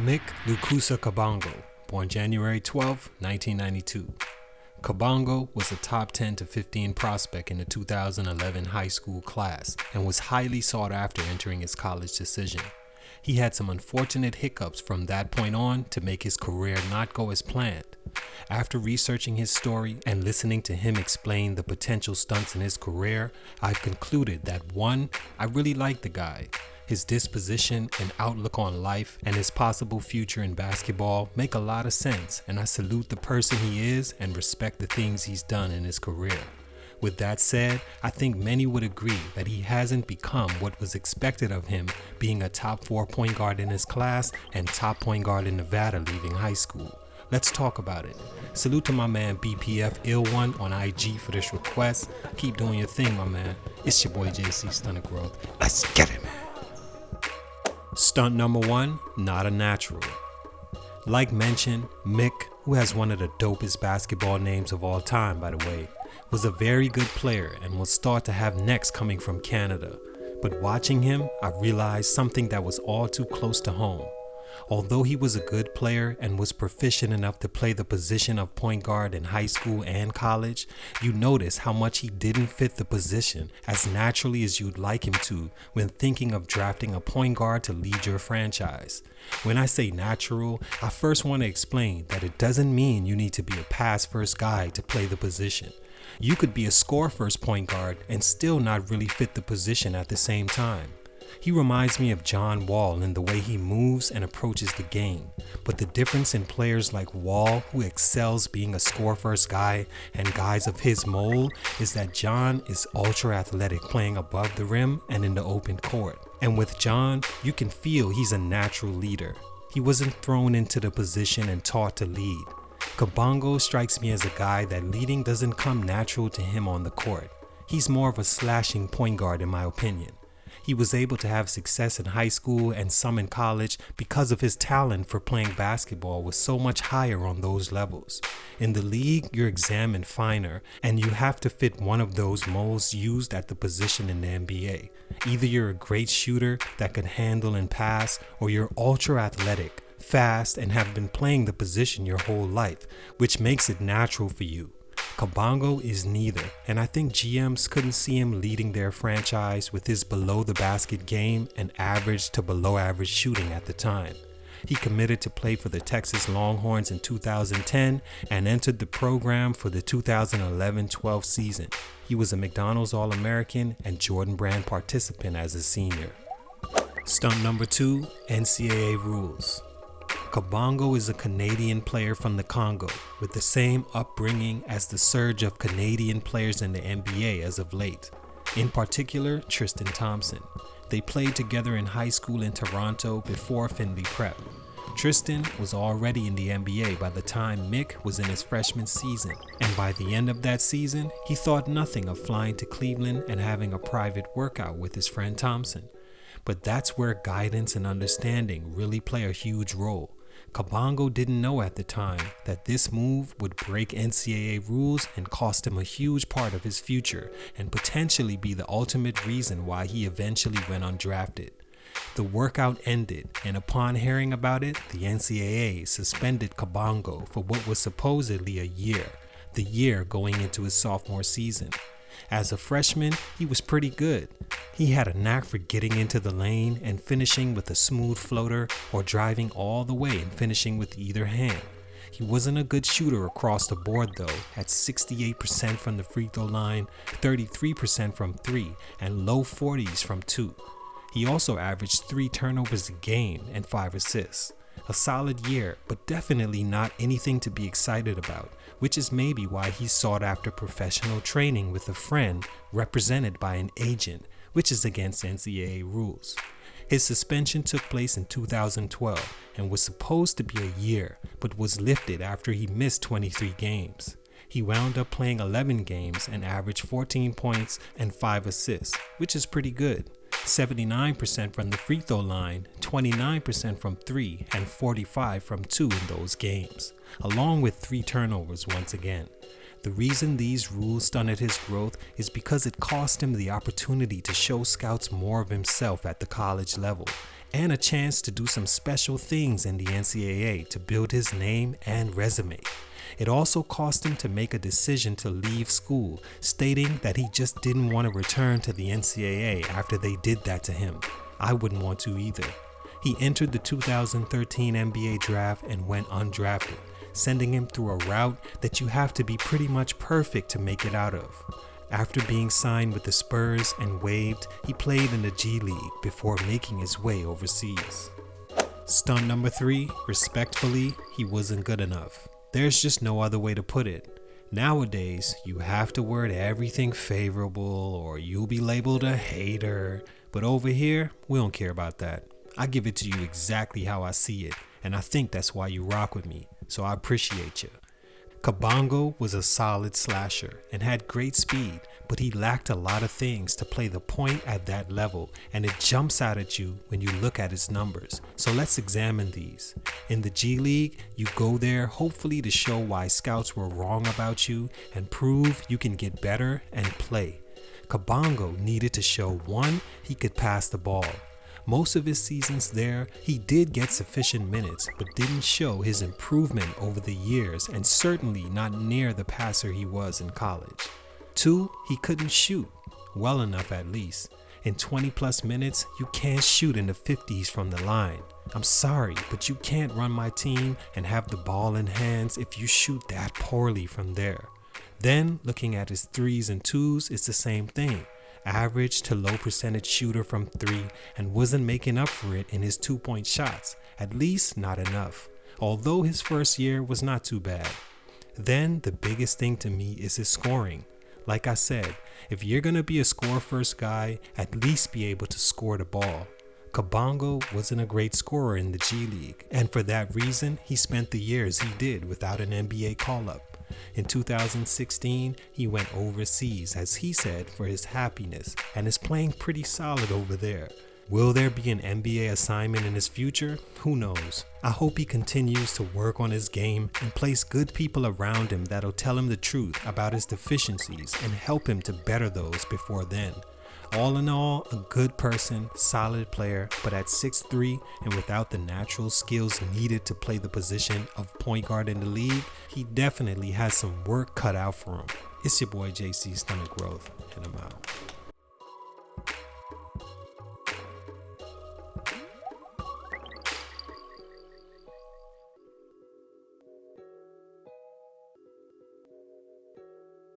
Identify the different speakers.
Speaker 1: Myck Kabongo, born January 12, 1992. Kabongo was a top 10 to 15 prospect in the 2011 high school class and was highly sought after entering his college decision. He had some unfortunate hiccups from that point on to make his career not go as planned. After researching his story and listening to him explain the potential stunts in his career, I've concluded that 1, I really like the guy. His disposition and outlook on life and his possible future in basketball make a lot of sense, and I salute the person he is and respect the things he's done in his career. With that said, I think many would agree that he hasn't become what was expected of him, being a top 4 point guard in his class and top point guard in Nevada leaving high school. Let's talk about it. Salute to my man BPF Ill1 on IG for this request. Keep doing your thing, my man. It's your boy JC Stunted Growth. Let's get it, man. Stunt No1, not a natural. Like mentioned, Myck, who has one of the dopest basketball names of all time by the way, was a very good player and was thought to have next coming from Canada. But watching him, I realized something that was all too close to home. Although he was a good player and was proficient enough to play the position of point guard in high school and college, you notice how much he didn't fit the position as naturally as you'd like him to when thinking of drafting a point guard to lead your franchise. When I say natural, I first want to explain that it doesn't mean you need to be a pass-first guy to play the position. You could be a score-first point guard and still not really fit the position at the same time. He reminds me of John Wall in the way he moves and approaches the game, but the difference in players like Wall, who excels being a score-first guy, and guys of his mold is that John is ultra-athletic, playing above the rim and in the open court. And with John, you can feel he's a natural leader. He wasn't thrown into the position and taught to lead. Kabongo strikes me as a guy that leading doesn't come natural to him on the court. He's more of a slashing point guard in my opinion. He was able to have success in high school and some in college because of his talent for playing basketball was so much higher on those levels. In the league, you're examined finer, and you have to fit one of those molds used at the position in the NBA. Either you're a great shooter that can handle and pass, or you're ultra athletic, fast, and have been playing the position your whole life, which makes it natural for you. Kabongo is neither, and I think GMs couldn't see him leading their franchise with his below-the-basket game and average to below-average shooting at the time. He committed to play for the Texas Longhorns in 2010 and entered the program for the 2011-12 season. He was a McDonald's All-American and Jordan Brand participant as a senior. Stunt number 2, NCAA rules. Kabongo is a Canadian player from the Congo with the same upbringing as the surge of Canadian players in the NBA as of late. In particular, Tristan Thompson. They played together in high school in Toronto before Findlay Prep. Tristan was already in the NBA by the time Myck was in his freshman season, and by the end of that season, he thought nothing of flying to Cleveland and having a private workout with his friend Thompson. But that's where guidance and understanding really play a huge role. Kabongo didn't know at the time that this move would break NCAA rules and cost him a huge part of his future and potentially be the ultimate reason why he eventually went undrafted. The workout ended, and upon hearing about it, the NCAA suspended Kabongo for what was supposedly a year, the year going into his sophomore season. As a freshman, he was pretty good. He had a knack for getting into the lane and finishing with a smooth floater or driving all the way and finishing with either hand. He wasn't a good shooter across the board though, at 68% from the free throw line, 33% from 3, and low 40s from 2. He also averaged 3 turnovers a game and 5 assists. A solid year, but definitely not anything to be excited about, which is maybe why he sought after professional training with a friend represented by an agent, which is against NCAA rules. His suspension took place in 2012 and was supposed to be a year, but was lifted after he missed 23 games. He wound up playing 11 games and averaged 14 points and 5 assists, which is pretty good. 79% from the free throw line, 29% from 3, and 45 from 2 in those games, along with 3 turnovers once again. The reason these rules stunted his growth is because it cost him the opportunity to show scouts more of himself at the college level, and a chance to do some special things in the NCAA to build his name and resume. It also cost him to make a decision to leave school, stating that he just didn't want to return to the NCAA after they did that to him. I wouldn't want to either. He entered the 2013 NBA draft and went undrafted, sending him through a route that you have to be pretty much perfect to make it out of. After being signed with the Spurs and waived, he played in the G League before making his way overseas. Stunt number 3, respectfully, he wasn't good enough. There's just no other way to put it. Nowadays, you have to word everything favorable or you'll be labeled a hater. But over here, we don't care about that. I give it to you exactly how I see it, and I think that's why you rock with me, so I appreciate you. Kabongo was a solid slasher and had great speed, but he lacked a lot of things to play the point at that level, and it jumps out at you when you look at his numbers. So let's examine these. In the G League, you go there hopefully to show why scouts were wrong about you and prove you can get better and play. Kabongo needed to show 1, he could pass the ball. Most of his seasons there, he did get sufficient minutes, but didn't show his improvement over the years and certainly not near the passer he was in college. 2, he couldn't shoot, well enough at least. In 20 plus minutes, you can't shoot in the 50s from the line. I'm sorry, but you can't run my team and have the ball in hands if you shoot that poorly from there. Then, looking at his 3s and 2s, it's the same thing. Average to low percentage shooter from 3 and wasn't making up for it in his 2-point shots, at least not enough, although his first year was not too bad. Then the biggest thing to me is his scoring. Like I said, if you're gonna be a score first guy, at least be able to score the ball. Kabongo wasn't a great scorer in the G League, and for that reason, he spent the years he did without an NBA call-up. In 2016, he went overseas, as he said, for his happiness, and is playing pretty solid over there. Will there be an NBA assignment in his future? Who knows? I hope he continues to work on his game and place good people around him that'll tell him the truth about his deficiencies and help him to better those before then. All in all, a good person, solid player, but at 6'3" and without the natural skills needed to play the position of point guard in the league, he definitely has some work cut out for him. It's your boy JC Stunted Growth, and I'm out.